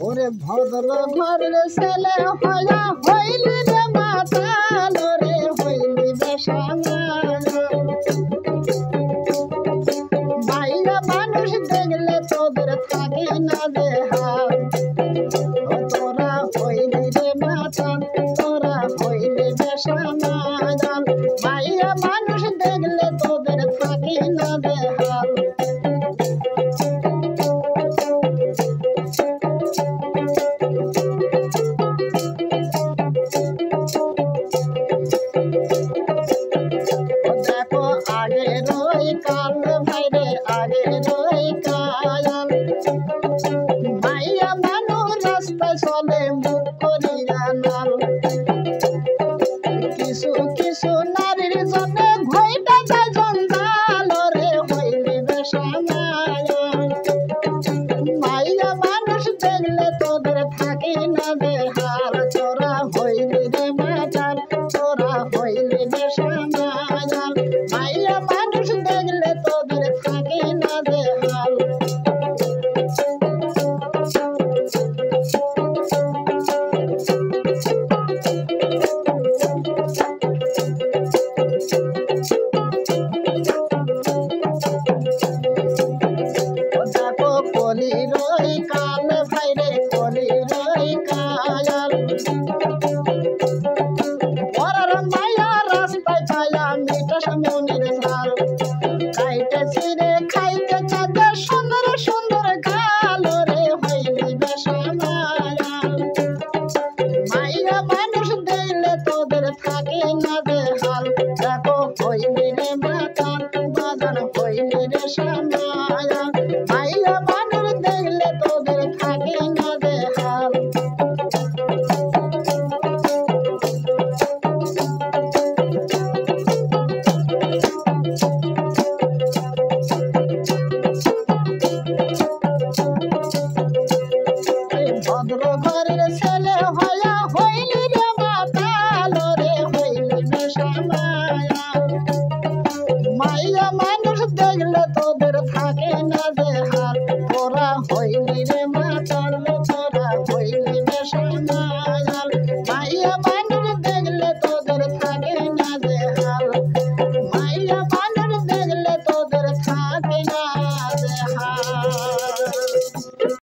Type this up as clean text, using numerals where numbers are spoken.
ওরে ভদ্র ঘরের ছেলে হয়া হইলি রে মাতাল রে হইলি বেশামাল বাইরা মানুষ দেখলে তোদের থাকে না দেহাল তোরা হইলি রে মাতাল তোরা হইলি বেশামাল বাইরা মানুষ দেখলে তোদের থাকে না দেহাল आगे रोई काल भाईरे आगे रोई काल माइया मानु रास्ता चले मुख करिया नाल किसु किसु नारीर जने भइटा যায় জঞ্জাল রে হইলি বেশামাল মাইয়া মানুষ দেখলে তোদের থাকি না বেহাল তোরা হইলি রে মাতাল তোরা হইলি বেশামাল মাইয়া মানুষ দেখলে তোদের থাকে না দেহাল দেখো কলি রই কাল ভাইরে কলি রই কাল পরার মায়া রাস্তায় পায়া মিটাস মনির ঝাল খাইতে ছিঁড়ে খাইতে চাঁদে সুন্দর সুন্দর গাল রে হইলি বেশামাল মাইয়া মানুষ দেখলে তোদের থাকে না দেহাল দেখো হইলি রে মাতাল বাজান হইলি রে শামাল মাইয়া মানুষ দেখলে তোদের থাকে না দেহাল ভদ্র ঘরের ছেলে হয়া হইলি রে মাতাল রে হইলি বেশামাল